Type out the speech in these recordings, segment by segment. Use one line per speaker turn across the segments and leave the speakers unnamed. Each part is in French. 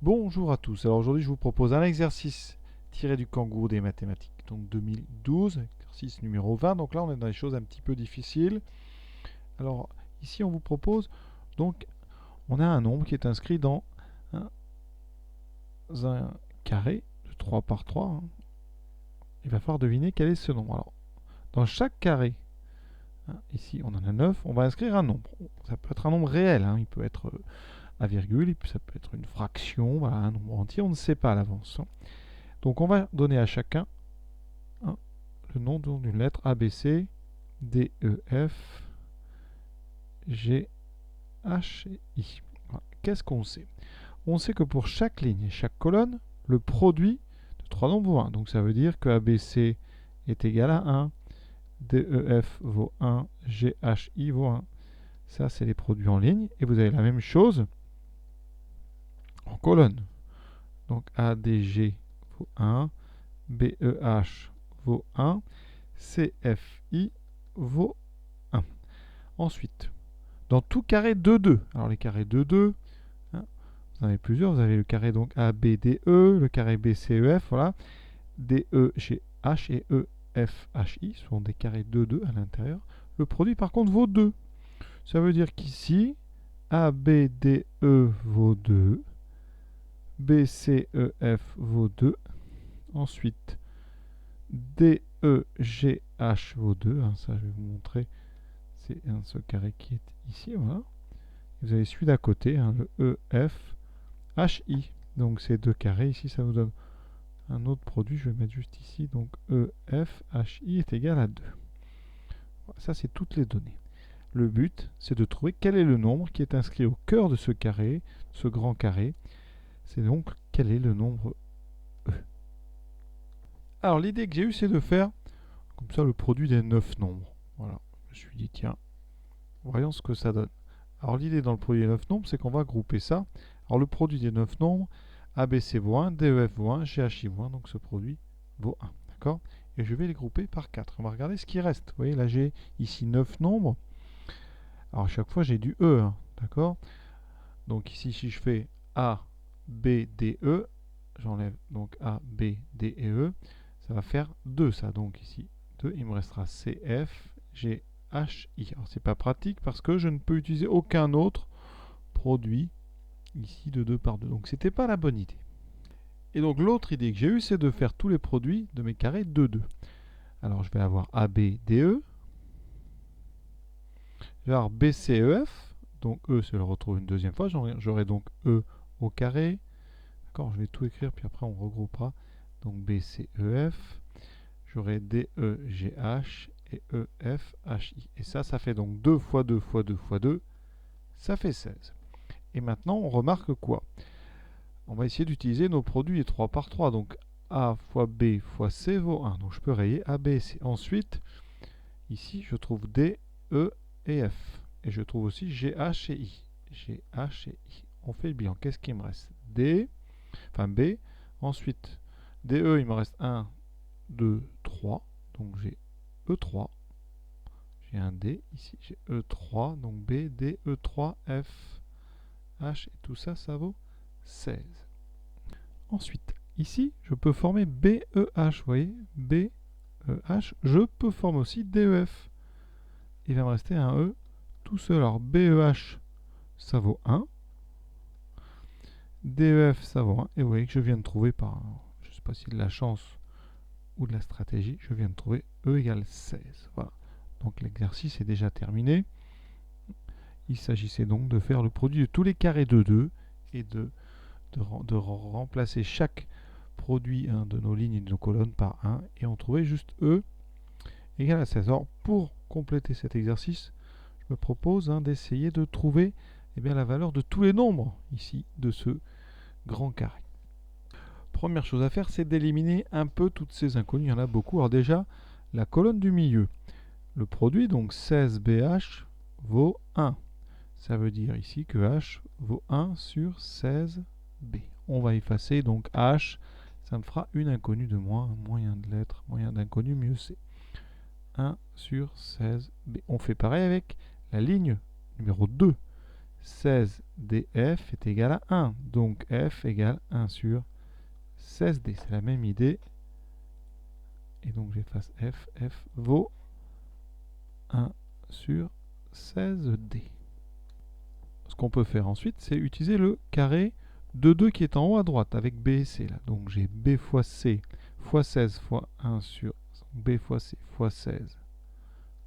Bonjour à tous. Alors aujourd'hui, je vous propose un exercice tiré du kangourou des mathématiques, donc 2012, exercice numéro 20. Donc là, on est dans des choses un petit peu difficiles. Alors ici, on vous propose, donc, on a un nombre qui est inscrit dans un carré de 3 par 3. Il va falloir deviner quel est ce nombre. Alors, dans chaque carré, ici, on en a 9, on va inscrire un nombre. Ça peut être un nombre réel, il peut être à virgule, et puis ça peut être une fraction, voilà, un nombre entier, on ne sait pas à l'avance. Donc on va donner à chacun le nom d'une lettre A, B, C, D, E, F, G, H et I. Voilà. Qu'est-ce qu'on sait? On sait que pour chaque ligne et chaque colonne, le produit de trois nombres vaut 1. Donc ça veut dire que ABC est égal à 1, DEF vaut 1, GHI vaut 1. Ça, c'est les produits en ligne. Et vous avez la même chose en colonne. Donc ADG vaut 1, BEH vaut 1, CFI vaut 1. Ensuite, dans tout carré 2, 2. Alors les carrés 2, 2, vous en avez plusieurs. Vous avez le carré donc ABDE, le carré BCEF, voilà. DEGH et EFHI sont des carrés 2, 2 à l'intérieur. Le produit par contre vaut 2. Ça veut dire qu'ici, ABDE vaut 2, BCEF vaut 2. Ensuite, DEGH vaut 2. Ça, je vais vous montrer. C'est ce carré qui est ici, voilà. Vous avez celui d'à côté, le EFHI. Donc ces deux carrés ici, ça vous donne un autre produit. Je vais mettre juste ici. Donc EFHI est égal à 2. Voilà, ça, c'est toutes les données. Le but, c'est de trouver quel est le nombre qui est inscrit au cœur de ce carré, ce grand carré. C'est donc quel est le nombre E. Alors l'idée que j'ai eue, c'est de faire comme ça le produit des 9 nombres. Voilà. Je me suis dit, tiens, voyons ce que ça donne. Alors l'idée dans le produit des 9 nombres, c'est qu'on va grouper ça. Alors le produit des 9 nombres, ABC vaut 1, DEF vaut 1, GHI vaut 1, donc ce produit vaut 1. D'accord? Et je vais les grouper par 4. On va regarder ce qui reste. Vous voyez, là j'ai ici 9 nombres. Alors à chaque fois j'ai du E. D'accord? Donc ici, si je fais A, B, D, E, j'enlève donc A, B, D et E, ça va faire 2 ça. Donc ici, 2, il me restera C, F, G, H, I. Alors c'est pas pratique parce que je ne peux utiliser aucun autre produit ici de 2 par 2. Donc c'était pas la bonne idée. Et donc l'autre idée que j'ai eue, c'est de faire tous les produits de mes carrés de 2. Alors je vais avoir A, B, D, E. Je vais avoir B, C, E, F. Donc E, je le retrouve une deuxième fois. J'aurai donc E au carré. D'accord, je vais tout écrire, puis après on regroupera. Donc B, C, E, F. J'aurai D, E, G, H et E, F, H, I. Et ça fait donc 2 fois 2 fois 2 fois 2. Ça fait 16. Et maintenant, on remarque quoi? On va essayer d'utiliser nos produits 3 par 3. Donc A fois B fois C vaut 1. Donc je peux rayer A, B, C. Ensuite, ici, je trouve D, E et F. Et je trouve aussi G, H et I. G, H et I. On fait le bilan. Qu'est-ce qui me reste? D, enfin B. Ensuite, DE, il me reste 1, 2, 3. Donc j'ai E3. J'ai un D. Ici, j'ai E3. Donc B, D, E3, F, H. Et tout ça, ça vaut 16. Ensuite, ici, je peux former BEH. Vous voyez, BEH. Je peux former aussi DEF. Il va me rester un E tout seul. Alors BEH, ça vaut 1. DEF, ça vaut 1. Et vous voyez que je viens de trouver par, je ne sais pas si de la chance ou de la stratégie, je viens de trouver E égale 16. Voilà. Donc l'exercice est déjà terminé. Il s'agissait donc de faire le produit de tous les carrés de 2 et de remplacer chaque produit de nos lignes et de nos colonnes par 1 et on trouvait juste E égale à 16. Alors pour compléter cet exercice, je me propose d'essayer de trouver la valeur de tous les nombres ici de ce grand carré. Première chose à faire, c'est d'éliminer un peu toutes ces inconnues. Il y en a beaucoup. Alors déjà, la colonne du milieu. Le produit, donc 16BH, vaut 1. Ça veut dire ici que H vaut 1 sur 16B. On va effacer donc H. Ça me fera une inconnue de moins. Moyen de lettres, moyen d'inconnu, mieux c'est. 1 sur 16B. On fait pareil avec la ligne numéro 2. 16DF est égal à 1. Donc F égale 1 sur 16D. C'est la même idée. Et donc j'efface F. F vaut 1 sur 16D. Ce qu'on peut faire ensuite, c'est utiliser le carré de 2 qui est en haut à droite avec B et C. Là. Donc j'ai B fois C fois 16 fois 1 sur B fois C fois 16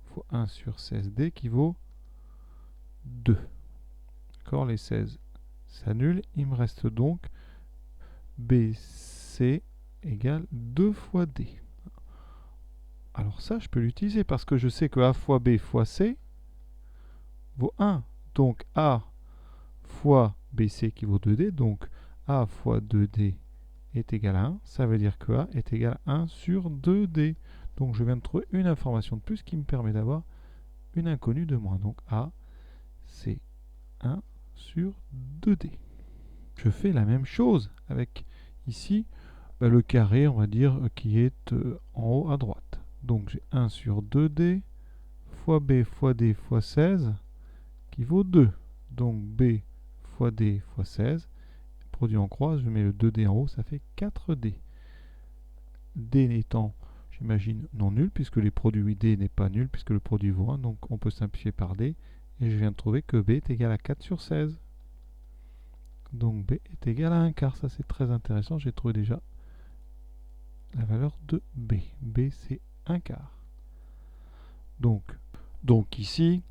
fois 1 sur 16D qui vaut 2. D'accord, les 16 s'annulent. Il me reste donc BC égale 2 fois D. Alors ça, je peux l'utiliser parce que je sais que A fois B fois C vaut 1. Donc A fois BC qui vaut 2D. Donc A fois 2D est égal à 1. Ça veut dire que A est égal à 1 sur 2D. Donc je viens de trouver une information de plus qui me permet d'avoir une inconnue de moins. Donc A, c'est 1 sur 2D. Je fais la même chose avec ici le carré, on va dire, qui est en haut à droite. Donc j'ai 1 sur 2D fois B fois D fois 16 qui vaut 2. Donc B fois D fois 16. Produit en croix, je mets le 2D en haut, ça fait 4D. D étant, j'imagine, non nul, puisque les produits D n'est pas nul, puisque le produit vaut 1. Donc on peut simplifier par D. Et je viens de trouver que B est égal à 4 sur 16. Donc B est égal à 1 quart. Ça c'est très intéressant. J'ai trouvé déjà la valeur de B. B c'est 1 quart. Donc ici,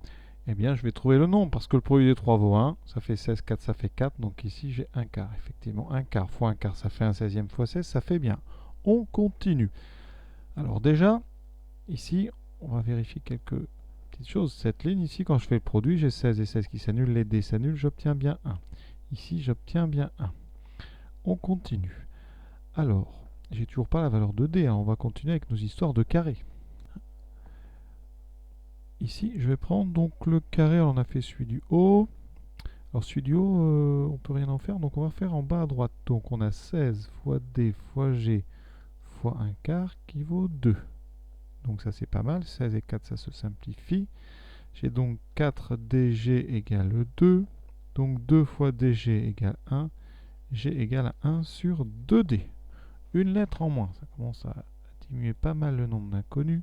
eh bien, je vais trouver le nombre parce que le produit des 3 vaut 1. Ça fait 16, 4, ça fait 4. Donc ici, j'ai 1 quart. Effectivement, 1 quart fois 1 quart, ça fait 1 16e fois 16. Ça fait bien. On continue. Alors déjà, ici, on va vérifier quelques petites choses. Cette ligne ici, quand je fais le produit, j'ai 16 et 16 qui s'annulent. Les D s'annulent. J'obtiens bien 1. Ici, j'obtiens bien 1. On continue. Alors, j'ai toujours pas la valeur de D. Hein. On va continuer avec nos histoires de carré. Ici, je vais prendre donc le carré. On a fait celui du haut. Alors celui du haut, on peut rien en faire. Donc on va faire en bas à droite. Donc on a 16 fois D fois G fois 1 quart qui vaut 2. Donc ça c'est pas mal. 16 et 4, ça se simplifie. J'ai donc 4DG égale 2. Donc 2 fois DG égale 1. G égale à 1 sur 2D. Une lettre en moins. Ça commence à diminuer pas mal le nombre d'inconnus.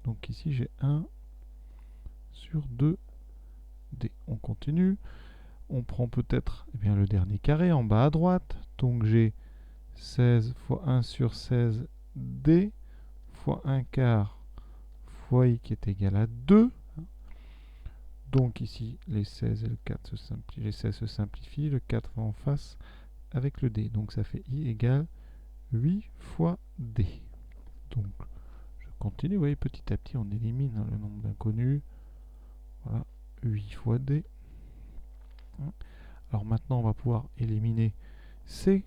Donc ici j'ai 1 sur 2D. On continue. On prend peut-être le dernier carré en bas à droite. Donc j'ai 16 fois 1 sur 16D fois 1 quart fois I qui est égal à 2. Donc ici, les 16 et le 4 se simplifient. Les 16 se simplifient. Le 4 va en face avec le D. Donc ça fait I égale 8 fois D. Donc je continue. Vous voyez, petit à petit, on élimine le nombre d'inconnus. Voilà, 8 fois D. Alors maintenant, on va pouvoir éliminer C.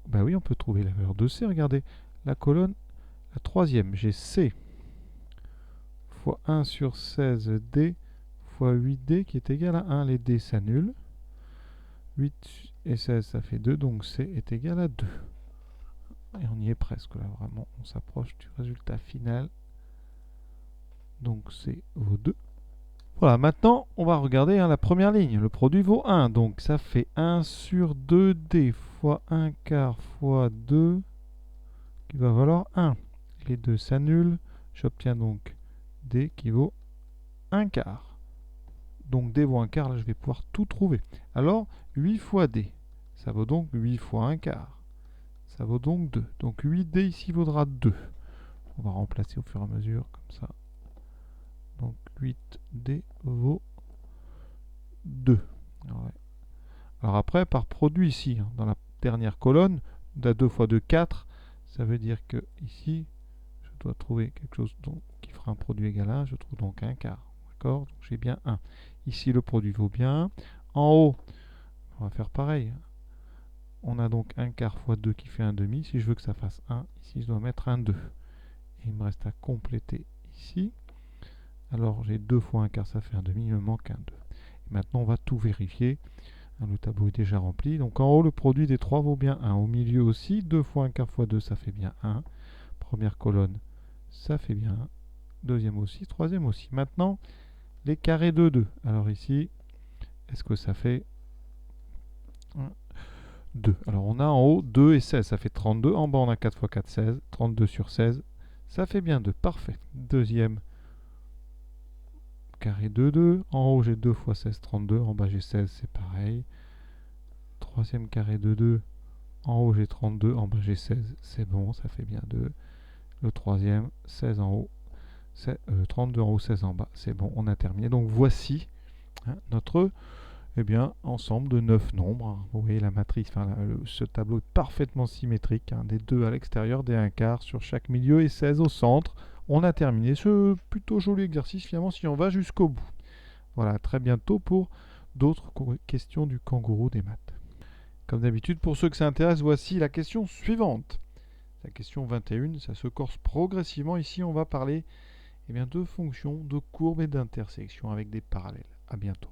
Bah oui, on peut trouver la valeur de C. Regardez, la colonne, la troisième, j'ai C fois 1 sur 16D fois 8D qui est égal à 1. Les D s'annulent. 8 et 16, ça fait 2, donc C est égal à 2. Et on y est presque, là, vraiment, on s'approche du résultat final. Donc C vaut 2. Voilà, maintenant, on va regarder la première ligne. Le produit vaut 1, donc ça fait 1 sur 2D fois 1 quart fois 2 qui va valoir 1. Les deux s'annulent. J'obtiens donc D qui vaut 1 quart. Donc D vaut 1 quart, là je vais pouvoir tout trouver. Alors 8 fois D, ça vaut donc 8 fois 1 quart. Ça vaut donc 2. Donc 8D ici vaudra 2. On va remplacer au fur et à mesure, comme ça. Donc 8D vaut 2. Alors après, par produit ici, dans la dernière colonne, de 2 fois 2, 4. Ça veut dire que ici, je dois trouver quelque chose qui fera un produit égal à 1. Je trouve donc 1 quart. D'accord? Donc j'ai bien 1. Ici, le produit vaut bien 1. En haut, on va faire pareil. On a donc 1 quart fois 2 qui fait 1 demi. Si je veux que ça fasse 1, ici, je dois mettre un 2. Et il me reste à compléter ici. Alors, j'ai 2 fois 1 quart, ça fait 1 demi. Il me manque un 2. Et maintenant, on va tout vérifier. Le tableau est déjà rempli. Donc en haut, le produit des 3 vaut bien 1. Au milieu aussi, 2 fois 1 quart fois 2, ça fait bien 1. Première colonne, ça fait bien 1. Deuxième aussi, troisième aussi. Maintenant, les carrés de 2. Alors ici, est-ce que ça fait 2? Alors on a en haut 2 et 16, ça fait 32. En bas on a 4 x 4, 16. 32 sur 16, ça fait bien 2. Parfait. Deuxième carré de 2. En haut j'ai 2 x 16, 32. En bas j'ai 16, c'est pareil. Troisième carré de 2. En haut j'ai 32, en bas j'ai 16, c'est bon, ça fait bien 2. Le troisième, 16 en haut, 32 en haut, 16 en bas, c'est bon, on a terminé. Donc voici notre ensemble de 9 nombres. Hein. Vous voyez la matrice, ce tableau est parfaitement symétrique, hein, des 2 à l'extérieur, des 1/4 sur chaque milieu et 16 au centre. On a terminé ce plutôt joli exercice finalement si on va jusqu'au bout. Voilà, à très bientôt pour d'autres questions du kangourou des maths. Comme d'habitude, pour ceux que ça intéresse, voici la question suivante. La question 21, ça se corse progressivement. Ici, on va parler de fonctions, de courbes et d'intersections avec des parallèles. À bientôt.